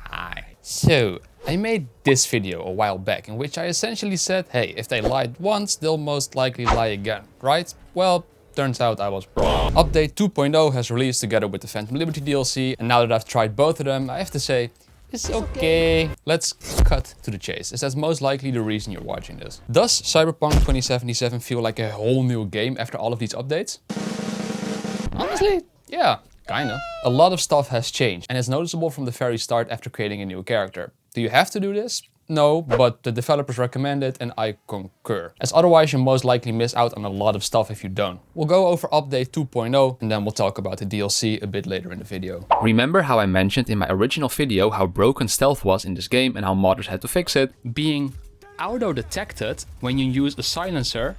Hi. So, I made this video a while back in which I essentially said, hey, if they lied once, they'll most likely lie again, right? Well, turns out I was wrong. Update 2.0 has released together with the Phantom Liberty DLC, and now that I've tried both of them, I have to say, it's okay. Let's cut to the chase, as that's most likely the reason you're watching this. Does Cyberpunk 2077 feel like a whole new game after all of these updates? Honestly, yeah, kinda. A lot of stuff has changed, and it's noticeable from the very start after creating a new character. Do you have to do this? No, but the developers recommend it and I concur, as otherwise you'll most likely miss out on a lot of stuff if you don't. We'll go over update 2.0 and then we'll talk about the DLC a bit later in the video. Remember how I mentioned in my original video how broken stealth was in this game and how modders had to fix it? Being auto-detected when you use a silencer,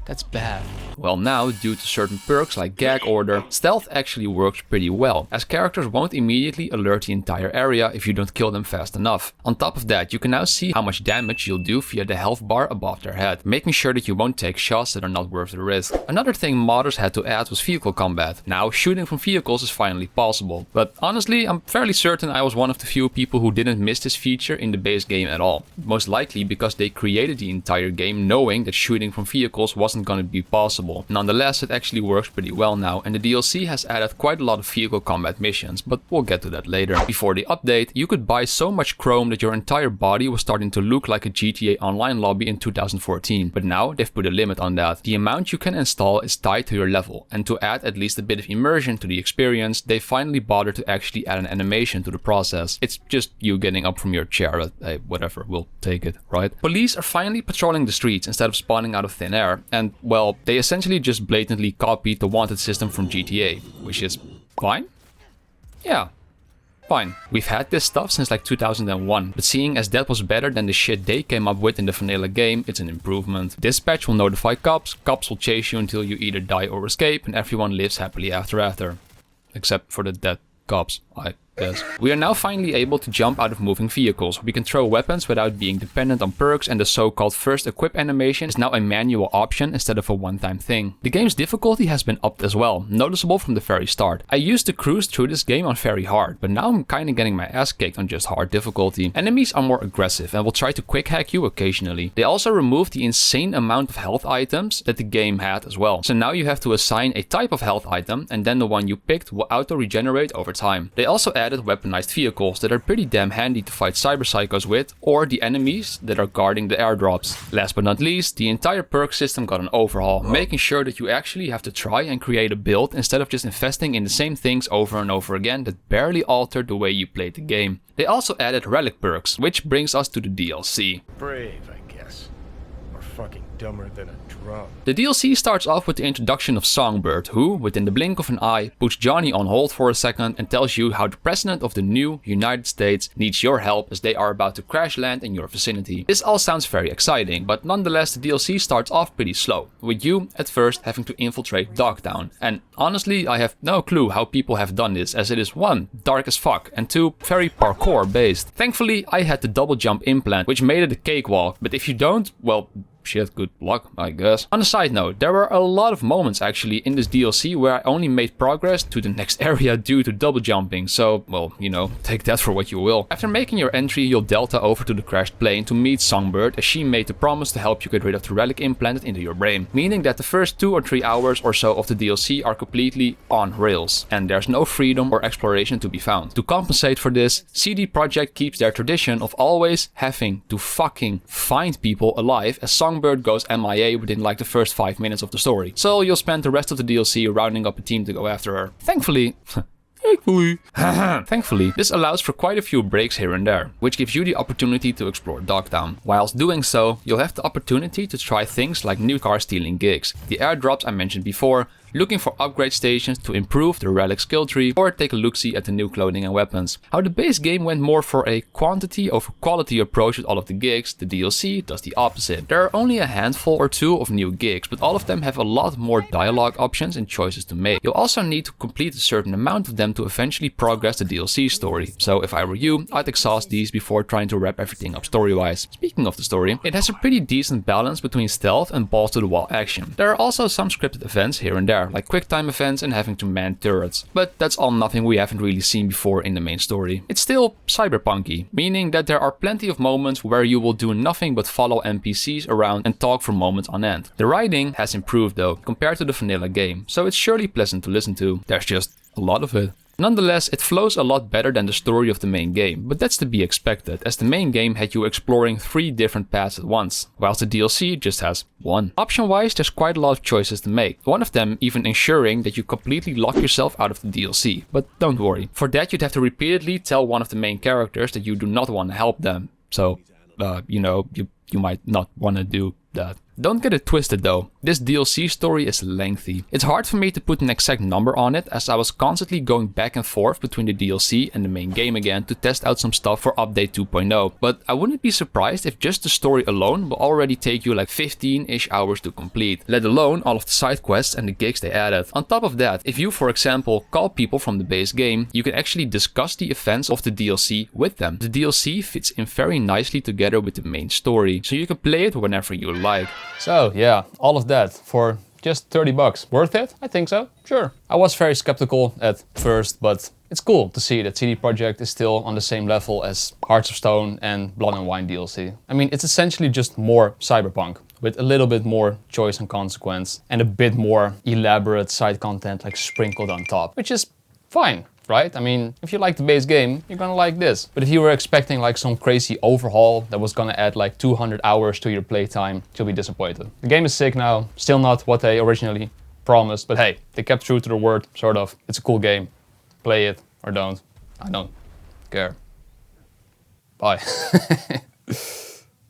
that's bad. Well, now, due to certain perks like gag order, stealth actually works pretty well, as characters won't immediately alert the entire area if you don't kill them fast enough. On top of that, you can now see how much damage you'll do via the health bar above their head, making sure that you won't take shots that are not worth the risk. Another thing modders had to add was vehicle combat. Now, shooting from vehicles is finally possible, but honestly, I'm fairly certain I was one of the few people who didn't miss this feature in the base game at all. Most likely because they created the entire game knowing that shooting from vehicles wasn't going to be possible. Nonetheless, it actually works pretty well now, and the DLC has added quite a lot of vehicle combat missions, but we'll get to that later. Before the update, you could buy so much chrome that your entire body was starting to look like a GTA Online lobby in 2014, but now they've put a limit on that. The amount you can install is tied to your level, and to add at least a bit of immersion to the experience, they finally bothered to actually add an animation to the process. It's just you getting up from your chair, but hey, whatever, we'll take it, right? Police are finally patrolling the streets instead of spawning out of thin air, and well, they essentially just blatantly copied the wanted system from GTA, which is fine? Yeah, fine. We've had this stuff since like 2001, but seeing as that was better than the shit they came up with in the vanilla game, it's an improvement. Dispatch will notify cops will chase you until you either die or escape, and everyone lives happily after. Except for the dead cops, I guess. We are now finally able to jump out of moving vehicles. We can throw weapons without being dependent on perks, and the so-called first equip animation is now a manual option instead of a one-time thing. The game's difficulty has been upped as well, noticeable from the very start. I used to cruise through this game on very hard, but now I'm kinda getting my ass kicked on just hard difficulty. Enemies are more aggressive and will try to quick hack you occasionally. They also removed the insane amount of health items that the game had as well. So now you have to assign a type of health item, and then the one you picked will auto-regenerate over time. They also added weaponized vehicles that are pretty damn handy to fight cyber psychos with, or the enemies that are guarding the airdrops. Last but not least, the entire perk system got an overhaul, making sure that you actually have to try and create a build instead of just investing in the same things over and over again that barely altered the way you played the game. They also added relic perks, which brings us to the DLC. Brave, I guess. Or fucking dumber than a drum. The DLC starts off with the introduction of Songbird, who, within the blink of an eye, puts Johnny on hold for a second and tells you how the president of the new United States needs your help as they are about to crash land in your vicinity. This all sounds very exciting, but nonetheless the DLC starts off pretty slow, with you, at first, having to infiltrate Dogtown. And honestly, I have no clue how people have done this, as it is 1, dark as fuck, and 2, very parkour based. Thankfully, I had the double jump implant, which made it a cakewalk, but if you don't, well, shit, good luck, I guess. On a side note, there were a lot of moments actually in this DLC where I only made progress to the next area due to double jumping, so, well, you know, take that for what you will. After making your entry, you'll delta over to the crashed plane to meet Songbird, as she made the promise to help you get rid of the relic implanted into your brain, meaning that the first 2 or 3 hours or so of the DLC are completely on rails, and there's no freedom or exploration to be found. To compensate for this, CD Projekt keeps their tradition of always having to fucking find people alive, as Songbird goes MIA within like the first 5 minutes of the story. So you'll spend the rest of the DLC rounding up a team to go after her. Thankfully, this allows for quite a few breaks here and there, which gives you the opportunity to explore Dogtown. Whilst doing so, you'll have the opportunity to try things like new car stealing gigs, the airdrops I mentioned before, looking for upgrade stations to improve the relic skill tree, or take a look-see at the new clothing and weapons. How the base game went more for a quantity over quality approach with all of the gigs, the DLC does the opposite. There are only a handful or 2 of new gigs, but all of them have a lot more dialogue options and choices to make. You'll also need to complete a certain amount of them to to eventually progress the DLC story. So if I were you, I'd exhaust these before trying to wrap everything up story-wise. Speaking of the story, it has a pretty decent balance between stealth and balls-to-the-wall action. There are also some scripted events here and there, like quick-time events and having to man turrets. But that's all nothing we haven't really seen before in the main story. It's still cyberpunky, meaning that there are plenty of moments where you will do nothing but follow NPCs around and talk for moments on end. The writing has improved though, compared to the vanilla game, so it's surely pleasant to listen to. There's just a lot of it. Nonetheless, it flows a lot better than the story of the main game, but that's to be expected, as the main game had you exploring 3 different paths at once, whilst the DLC just has 1. Option-wise, there's quite a lot of choices to make, one of them even ensuring that you completely lock yourself out of the DLC. But don't worry, for that you'd have to repeatedly tell one of the main characters that you do not want to help them, so, you might not want to do that. Don't get it twisted though, this DLC story is lengthy. It's hard for me to put an exact number on it, as I was constantly going back and forth between the DLC and the main game again to test out some stuff for update 2.0, but I wouldn't be surprised if just the story alone will already take you like 15-ish hours to complete, let alone all of the side quests and the gigs they added. On top of that, if you for example call people from the base game, you can actually discuss the events of the DLC with them. The DLC fits in very nicely together with the main story, so you can play it whenever you like. So yeah, all of that for just $30. Worth it? I think so, sure. I was very skeptical at first, but it's cool to see that CD Projekt is still on the same level as Hearts of Stone and Blood and Wine DLC. I mean, it's essentially just more Cyberpunk, with a little bit more choice and consequence, and a bit more elaborate side content like sprinkled on top, which is fine. Right? I mean, if you like the base game, you're gonna like this. But if you were expecting like some crazy overhaul that was gonna add like 200 hours to your playtime, you'll be disappointed. The game is sick now, still not what they originally promised, but hey, they kept true to their word, sort of. It's a cool game. Play it or don't. I don't care. Bye.